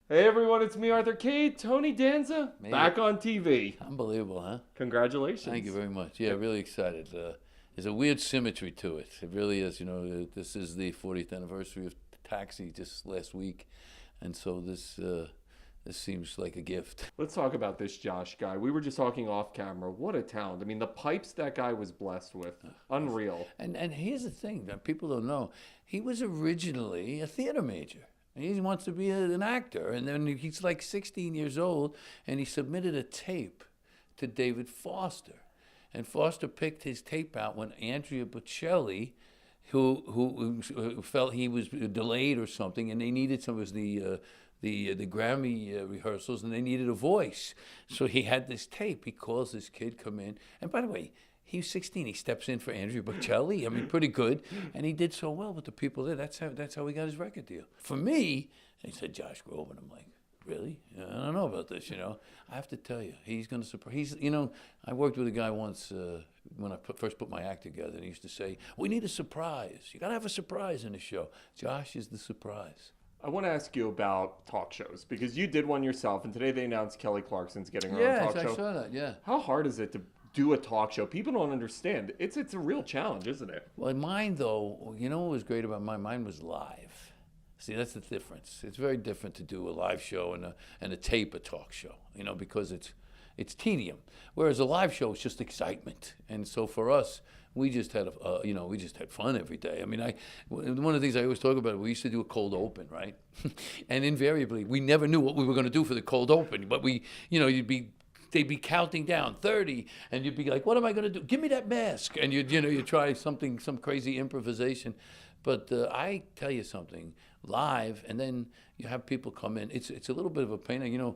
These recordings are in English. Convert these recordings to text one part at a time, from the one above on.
Hey everyone, it's me, Arthur Kate, Tony Danza, Made back it. on TV. Unbelievable, huh? Thank you Congratulations. very much. Yeah, really excited. There's a weird symmetry to it. It really is. This is the 40th anniversary of Taxi just last week, and so this seems like a gift. Let's talk about this Josh guy. We were just talking off camera. What a talent. I mean, the pipes that guy was blessed with. Unreal. And here's the thing that people don't know: he was originally a theater major. He wants to be an actor, and then he's like 16 years old, and he submitted a tape to David Foster, and Foster picked his tape out when Andrea Bocelli, who felt he was delayed or something, and they needed some. It was the Grammy rehearsals, and they needed a voice. So he had this tape. He calls this kid, come in, and by the way, he was 16. He steps in for Andrea Bocelli. I mean, pretty good, and he did so well with the people there. That's how he got his record deal. For me, they said Josh Groban. I'm like, really? Yeah, I don't know about this. I have to tell you, he's going to surprise. I worked with a guy once when I first put my act together, and he used to say, "We need a surprise. You got to have a surprise in the show." Josh is the surprise. I want to ask you about talk shows because you did one yourself, and today they announced Kelly Clarkson's getting her own Yes, talk I show. saw that. Yeah. How hard is it to do a talk show? People don't understand. It's a real challenge, isn't it? Well, mine though, you know what was great about mine? Mine was live. See, that's the difference. It's very different to do a live show and a tape a talk show. Because it's tedium. Whereas a live show is just excitement. And so for us, we just had we just had fun every day. I mean, one of the things I always talk about, we used to do a cold open, right? And invariably, we never knew what we were going to do for the cold open, but they'd be counting down 30, and you'd be like, what am I going to do? Give me that mask. And you try some crazy improvisation. But I tell you something, live, and then you have people come in. It's a little bit of a pain.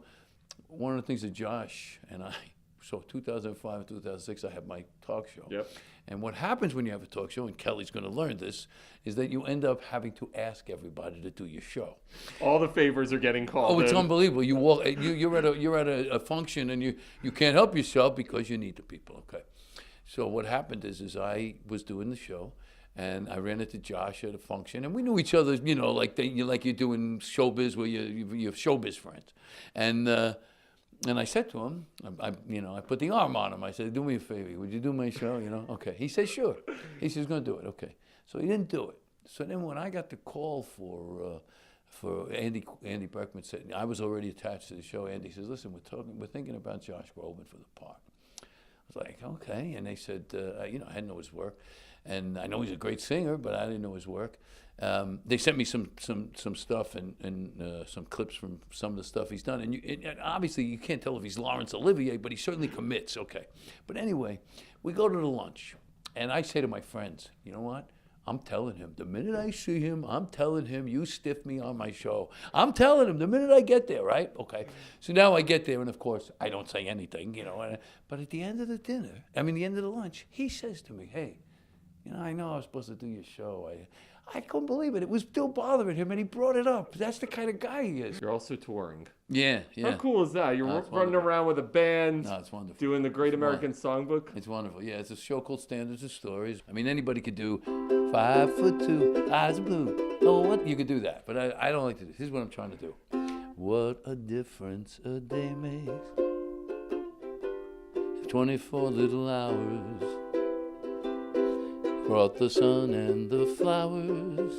One of the things that Josh and I, so 2005 and 2006, I had my talk show. Yep. And what happens when you have a talk show, and Kelly's going to learn this, is that you end up having to ask everybody to do your show. All the favors are getting called Oh, it's in. unbelievable. You're at a function, and you can't help yourself because you need the people. Okay. So what happened is I was doing the show, and I ran into Josh at a function, and we knew each other, like you do in showbiz, where you have showbiz friends, and I said to him, I put the arm on him. I said, "Do me a favor. Would you do my show?" Okay. He said, "Sure." He says, "He's going to do it." Okay. So he didn't do it. So then when I got the call for Andy Berkman said, I was already attached to the show. Andy says, "Listen, we're thinking about Josh Groban for the part." I was like, "Okay." And they said, I hadn't know his work, and I know he's a great singer, but I didn't know his work. They sent me some stuff and some clips from some of the stuff he's done, and obviously you can't tell if he's Laurence Olivier, but he certainly commits. Okay, but anyway, we go to the lunch, and I say to my friends, you know what? I'm telling him, the minute I see him, I'm telling him, you stiff me on my show. I'm telling him the minute I get there, right? Okay. So now I get there, and of course, I don't say anything, but at the end of the the end of the lunch, he says to me, "Hey, I know I was supposed to do your show. I couldn't believe it. It was still bothering him, and he brought it up. That's the kind of guy he is." You're also touring. Yeah, How cool is that? You're it's running wonderful. around with a band, No, it's wonderful. doing the Great It's American Songbook. It's wonderful. Yeah, it's a show called Standards of Stories. I mean, anybody could do 5'2", eyes of blue. Oh, what? You could do that, but I don't like to do this. Here's what I'm trying to do. What a difference a day makes. 24 little hours brought the sun and the flowers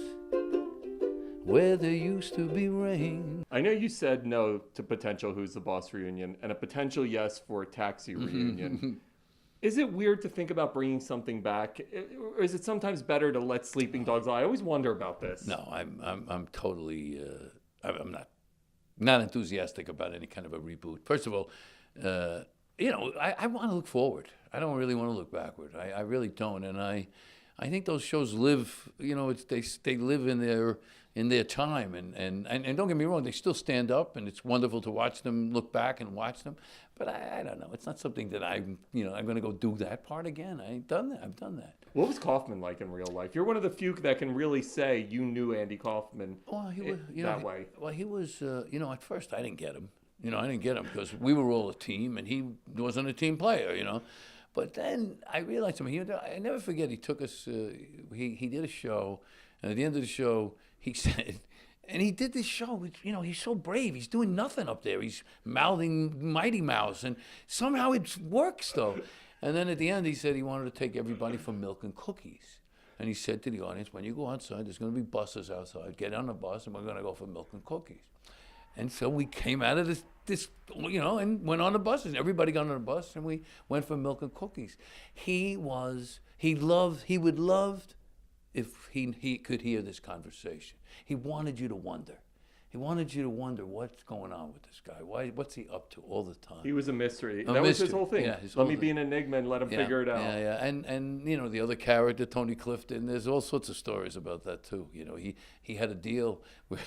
where there used to be rain. I know you said no to potential Who's the Boss reunion and a potential yes for a Taxi reunion. Is it weird to think about bringing something back, or is it sometimes better to let sleeping dogs lie? I always wonder about this. No, I'm totally I'm not enthusiastic about any kind of a reboot. First of all, I want to look forward. I don't really want to look backward. I really don't, and I think those shows live. They live in their time, and don't get me wrong, they still stand up, and it's wonderful to watch them, look back and watch them. But I don't know. It's not something that I'm going to go do that part again. I've done that. What was Kaufman like in real life? You're one of the few that can really say you knew Andy Kaufman Well, he was, that way. Well, he was, at first I didn't get him. I didn't get him because we were all a team, and he wasn't a team player. But then I realized I never forget. He took us. He did a show, and at the end of the show, he said, And he did this show. He's so brave. He's doing nothing up there. He's mouthing Mighty Mouse, and somehow it works though. And then at the end, he said he wanted to take everybody for milk and cookies. And he said to the audience, when you go outside, there's going to be buses outside. Get on the bus, and we're going to go for milk and cookies. And so we came out of this, and went on the bus. And everybody got on the bus, and we went for milk and cookies. He would love if he could hear this conversation. He wanted you to wonder. He wanted you to wonder what's going on with this guy. What's he up to all the time? He was a mystery. That was his whole thing. Yeah, Let me be an enigma and let him figure it out. Yeah. And the other character, Tony Clifton, there's all sorts of stories about that too. He had a deal where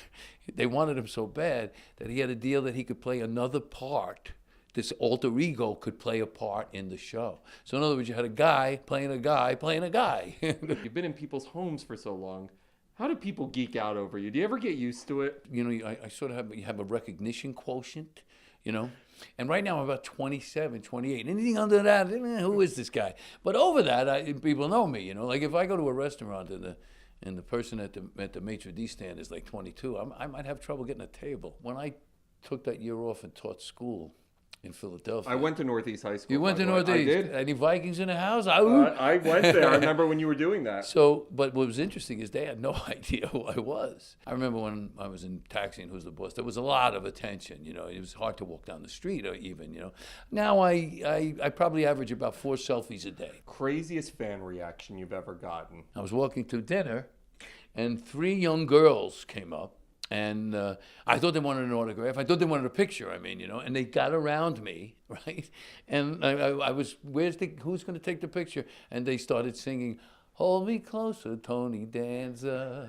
they wanted him so bad that he had a deal that he could play another part. This alter ego could play a part in the show. So in other words, you had a guy playing a guy playing a guy. You've been in people's homes for so long. How do people geek out over you? Do you ever get used to it? I sort of have a recognition quotient, And right now I'm about 27, 28. Anything under that, who is this guy? But over that, people know me, Like if I go to a restaurant and the person at the maitre d' stand is like 22, I might have trouble getting a table. When I took that year off and taught school in Philadelphia. I went to Northeast High School. You went to Northeast? I did. Any Vikings in the house? I went there. I remember when you were doing that. So, but what was interesting is they had no idea who I was. I remember when I was in Taxi and Who's the Boss, there was a lot of attention. It was hard to walk down the street or even, Now I probably average about 4 selfies a day. Craziest fan reaction you've ever gotten? I was walking to dinner and 3 young girls came up. And I thought they wanted an autograph. I thought they wanted a picture, and they got around me, right? And I was, who's going to take the picture? And they started singing, "Hold Me Closer, Tony Danza."